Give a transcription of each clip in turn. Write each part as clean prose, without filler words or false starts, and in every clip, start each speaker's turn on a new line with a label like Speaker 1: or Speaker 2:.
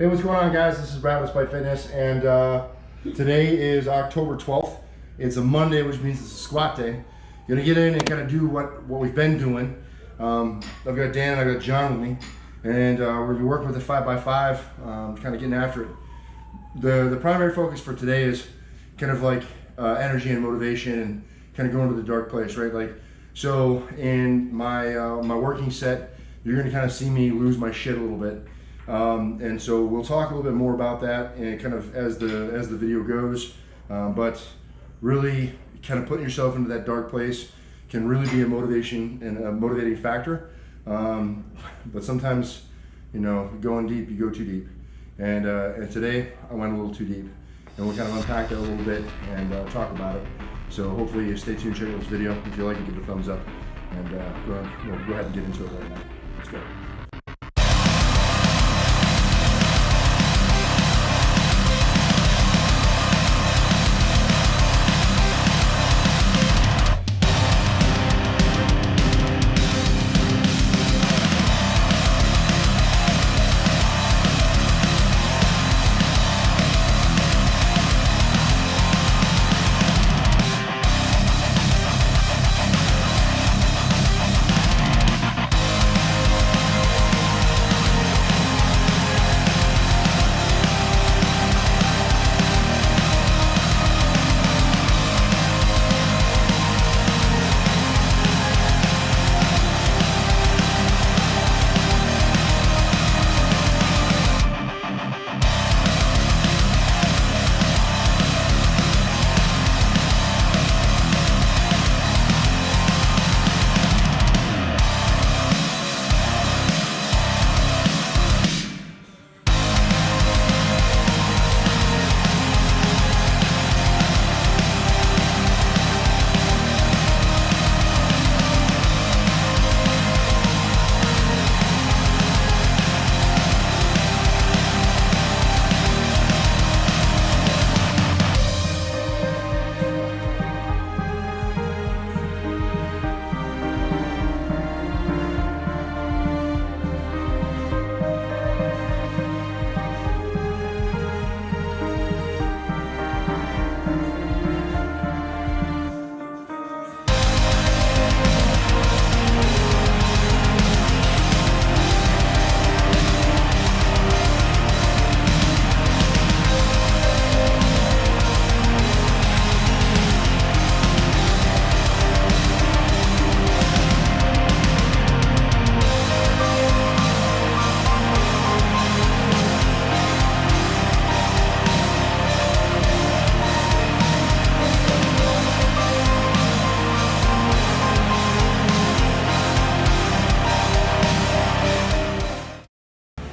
Speaker 1: Hey, what's going on, guys? This is Brad with Despitefitness, and today is October 12th. It's a Monday, which means it's a squat day. You're gonna get in and kind of do what we've been doing. I've got Dan and I've got John with me, and we're gonna be working with the 5x5, kind of getting after it. The primary focus for today is kind of like energy and motivation, and kind of going to the dark place, right? Like, so in my my working set, you're gonna kind of see me lose my shit a little bit. And so we'll talk a little bit more about that and kind of as the video goes, but really kind of putting yourself into that dark place can really be a motivation and a motivating factor, but sometimes, you know, going deep, you go too deep, and today I went a little too deep, and we'll kind of unpack that a little bit and talk about it. So hopefully you stay tuned, check out this video. If you like it, give it a thumbs up, and go ahead and get into it right now. Let's go.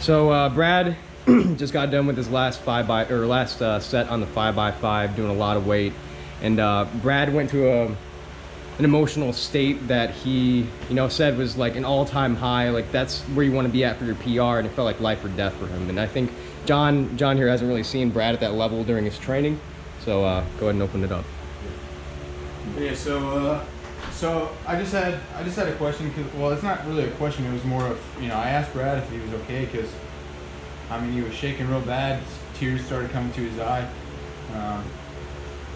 Speaker 2: So Brad just got done with his last set on the 5x5, doing a lot of weight, and Brad went to an emotional state that he, said was like an all-time high. Like, that's where you want to be at for your PR, and it felt like life or death for him. And I think John here hasn't really seen Brad at that level during his training, so go ahead and open it up.
Speaker 3: Yeah. So I just had a question, well, it's not really a question. It was more of, I asked Brad if he was okay, because he was shaking real bad. Tears started coming to his eye,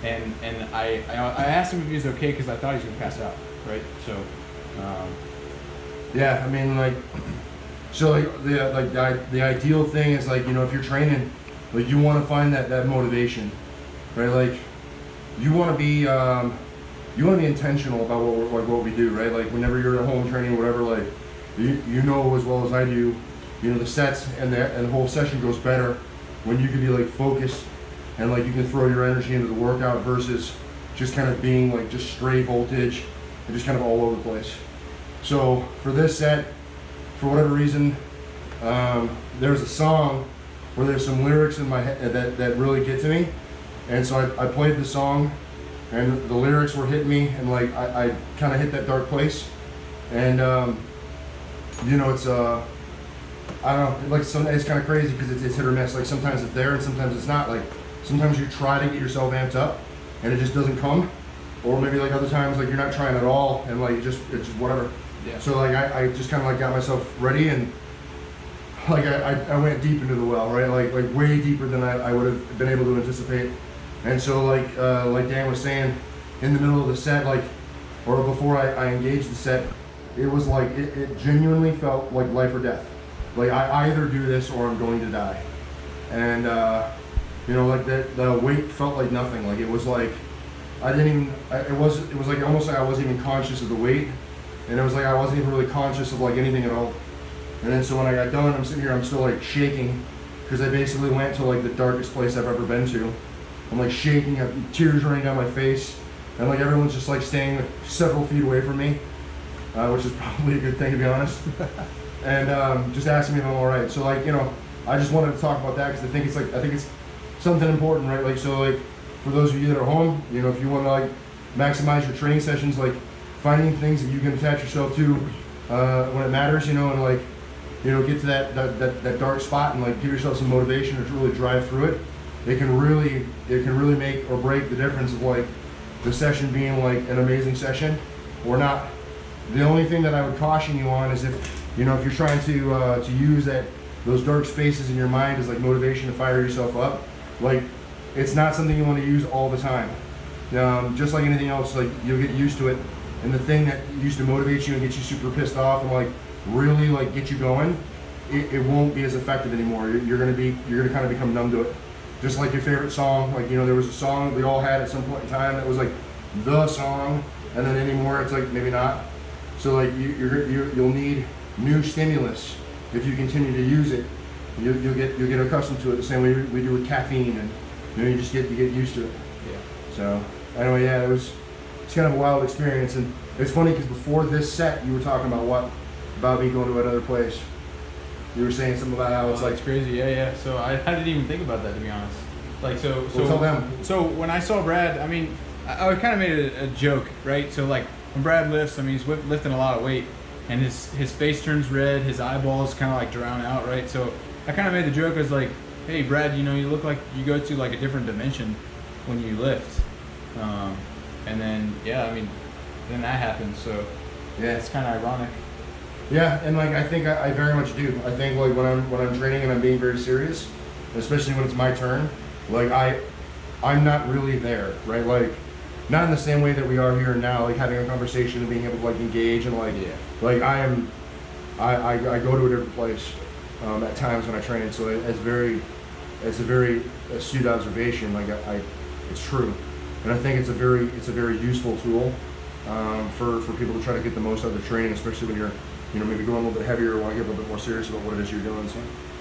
Speaker 3: and I asked him if he was okay, because I thought he was gonna pass out, right? So
Speaker 1: yeah, I mean, like, so the ideal thing is, like, if you're training, like, you want to find that motivation, right? Like, you want to be intentional about what we do, right? Like, whenever you're at home training, whatever, like, you know as well as I do, the sets and the whole session goes better when you can be like focused, and like you can throw your energy into the workout versus just kind of being like just straight voltage and just kind of all over the place. So for this set, for whatever reason, there's a song where there's some lyrics in my head that really get to me, and so I played the song, and the lyrics were hitting me, and like I kind of hit that dark place, and it's I don't know, like, it's kind of crazy because it's hit or miss. Like, sometimes it's there and sometimes it's not. Like, sometimes you try to get yourself amped up and it just doesn't come, or maybe like other times, like, you're not trying at all and like it's just whatever.
Speaker 3: Yeah.
Speaker 1: So like I just kind of like got myself ready, and like I went deep into the well, right? Like way deeper than I would have been able to anticipate. And so like Dan was saying, in the middle of the set, like, or before I engaged the set, it was like, it genuinely felt like life or death. Like I either do this or I'm going to die. And you know, like the weight felt like nothing. Like it was like, I didn't even, it was like almost like I wasn't even conscious of the weight. And it was like I wasn't even really conscious of like anything at all. And then so when I got done, I'm sitting here, I'm still like shaking, because I basically went to like the darkest place I've ever been to. I'm like shaking, I have tears running down my face, and like everyone's just like staying several feet away from me, which is probably a good thing, to be honest. And just asking me if I'm all right. So like, you know, I just wanted to talk about that because I think it's something important, right? Like, so like for those of you that are home, you know, if you want to like maximize your training sessions, like finding things that you can attach yourself to when it matters, you know, and like, you know, get to that dark spot and like give yourself some motivation to really drive through it. It can really make or break the difference of like the session being like an amazing session or not. The only thing that I would caution you on is if, you know, if you're trying to use those dark spaces in your mind as like motivation to fire yourself up, like it's not something you want to use all the time. Just like anything else, like you'll get used to it, and the thing that used to motivate you and get you super pissed off and like really like get you going, it won't be as effective anymore. You're gonna kind of become numb to it. Just like your favorite song, like, you know, there was a song that we all had at some point in time that was like the song, and then anymore it's like maybe not. So like you'll need new stimulus if you continue to use it. You'll get accustomed to it the same way we do with caffeine, and you know, you get used to it.
Speaker 3: Yeah.
Speaker 1: So anyway, yeah, it's kind of a wild experience, and it's funny because before this set you were talking about me going to another place. You were saying something about how it's like,
Speaker 3: it's crazy. Yeah. So I didn't even think about that, to be honest. Like so
Speaker 1: tell them.
Speaker 3: So when I saw Brad, I mean, I kind of made it a joke, right? So like when Brad lifts, I mean, he's lifting a lot of weight, and his face turns red, his eyeballs kind of like drown out, right? So I kind of made the joke as like, hey Brad, you know, you look like you go to like a different dimension when you lift. And then yeah, I mean, then that happens. So yeah, it's kind of ironic.
Speaker 1: Yeah, and like I think I very much do. I think like when I'm training and I'm being very serious, especially when it's my turn, like I'm not really there, right? Like not in the same way that we are here now, like having a conversation and being able to like engage and like like I go to a different place at times when I train. So it's a very astute observation. Like it's true, and I think it's a very useful tool for people to try to get the most out of their training, especially when you're, you know, maybe going a little bit heavier or want to get a little bit more serious about what it is you're doing. So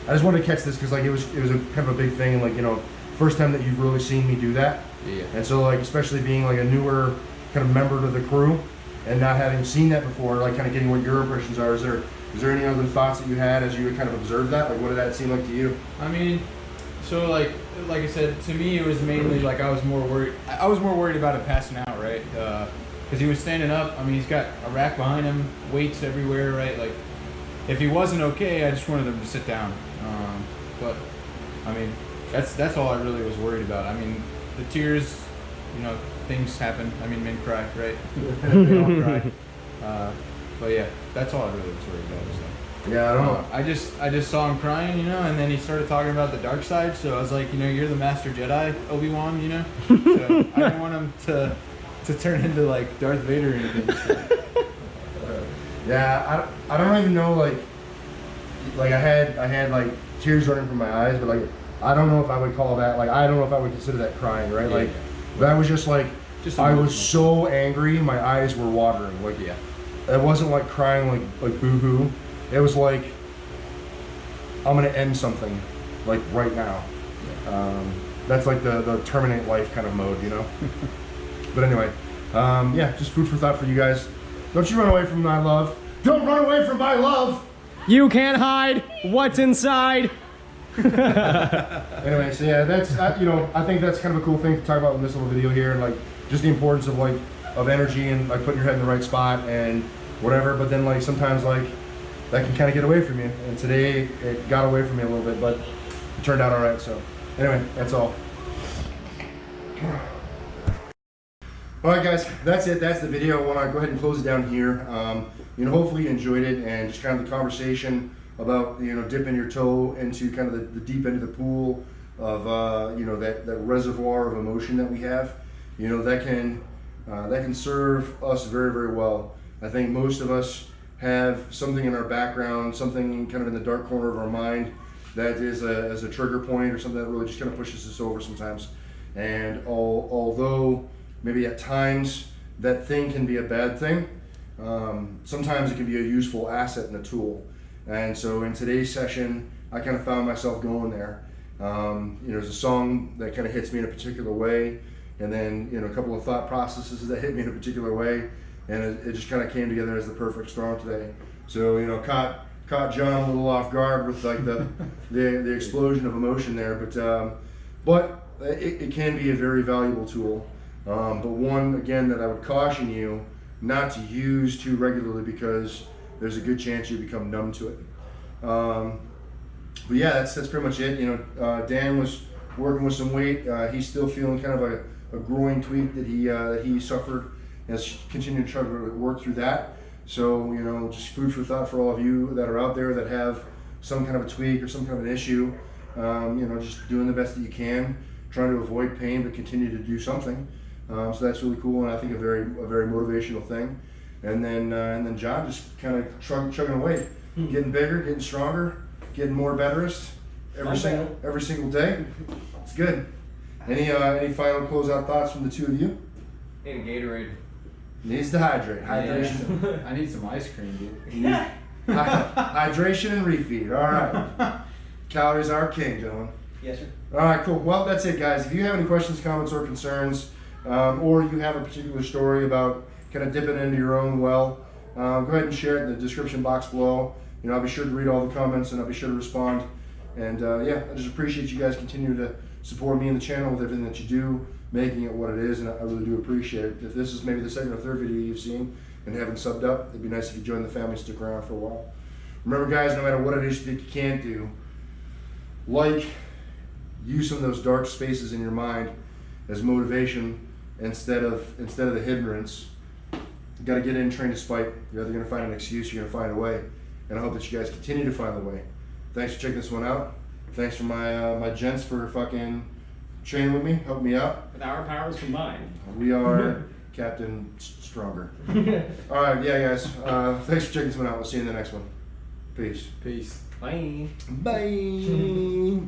Speaker 1: I just wanted to catch this because like it was a kind of a big thing, and like, you know, first time that you've really seen me do that.
Speaker 3: Yeah.
Speaker 1: And so like, especially being like a newer kind of member to the crew and not having seen that before, like kind of getting what your impressions are. Is there any other thoughts that you had as you kind of observed that? Like what did that seem like to you?
Speaker 3: I mean, so like I said, to me it was mainly like I was more worried about it passing out, right? Because he was standing up. I mean, he's got a rack behind him, weights everywhere, right? Like, if he wasn't okay, I just wanted him to sit down. But I mean, that's all I really was worried about. I mean, the tears, you know, things happen. I mean, men cry, right? They all cry. But yeah, that's all I really was worried about. So.
Speaker 1: Yeah, I don't know.
Speaker 3: I just saw him crying, you know, and then he started talking about the dark side. So I was like, you know, you're the Master Jedi, Obi-Wan, you know. So I didn't want him to turn into like Darth Vader or anything. So.
Speaker 1: Yeah, I don't even know, like I had like tears running from my eyes, but like I don't know if I would call that, like I don't know if I would consider that crying, right? Yeah. Like that was just like I was so angry, my eyes were watering. Like
Speaker 3: yeah,
Speaker 1: it wasn't like crying like boo-hoo. It was like I'm gonna end something like right now. Yeah. That's like the terminate life kind of mode, you know. But anyway, yeah, just food for thought for you guys. Don't you run away from my love. Don't run away from my love.
Speaker 2: You can't hide what's inside.
Speaker 1: Anyway, so yeah, that's you know, I think that's kind of a cool thing to talk about in this little video here, and like just the importance of like energy and like putting your head in the right spot and whatever. But then like sometimes like that can kind of get away from you, and today it got away from me a little bit, but it turned out all right. So anyway, that's all. All right, guys, that's it. That's the video. I want to go ahead and close it down here. You know, hopefully you enjoyed it and just kind of the conversation about, you know, dipping your toe into kind of the deep end of the pool of, you know, that reservoir of emotion that we have. You know, that can serve us very, very well. I think most of us have something in our background, something kind of in the dark corner of our mind that is as a trigger point or something that really just kind of pushes us over sometimes. And although maybe at times that thing can be a bad thing, sometimes it can be a useful asset and a tool. And so in today's session, I kind of found myself going there. You know, there's a song that kind of hits me in a particular way, and then, you know, a couple of thought processes that hit me in a particular way, and it just kind of came together as the perfect storm today. So, you know, caught John a little off guard with like the explosion of emotion there, but it can be a very valuable tool. But one, again, that I would caution you not to use too regularly, because there's a good chance you become numb to it. But yeah, that's pretty much it. You know, Dan was working with some weight. He's still feeling kind of a groin tweak that he suffered, and has continued to try to work through that. So, you know, just food for thought for all of you that are out there that have some kind of a tweak or some kind of an issue. You know, just doing the best that you can, trying to avoid pain but continue to do something. So that's really cool, and I think a very motivational thing. And then John just kind of chugging away, getting bigger, getting stronger, getting more betterist every single day. It's good. Any final closeout thoughts from the two of you?
Speaker 2: Need a Gatorade.
Speaker 1: Needs to hydrate. Hydration.
Speaker 3: Yeah. I need some ice cream, dude.
Speaker 1: Hydration and refeed. All right. Calories are king, gentlemen.
Speaker 2: Yes, sir.
Speaker 1: All right, cool. Well, that's it, guys. If you have any questions, comments, or concerns, or you have a particular story about kind of dipping into your own well, go ahead and share it in the description box below. You know, I'll be sure to read all the comments, and I'll be sure to respond. And yeah, I just appreciate you guys continuing to support me and the channel with everything that you do, making it what it is, and I really do appreciate it. If this is maybe the second or third video you've seen and haven't subbed up, it'd be nice if you join the family and stick around for a while. Remember, guys, no matter what it is you think you can't do, use some of those dark spaces in your mind as motivation instead of the hindrance. You got to get in and train to spite. You're either going to find an excuse, you're going to find a way. And I hope that you guys continue to find the way. Thanks for checking this one out. Thanks for my gents for fucking training with me, helping me out.
Speaker 2: With our powers combined,
Speaker 1: we are Captain Stronger. All right, yeah, guys. Thanks for checking this one out. We'll see you in the next one. Peace.
Speaker 3: Peace.
Speaker 2: bye.
Speaker 1: Bye.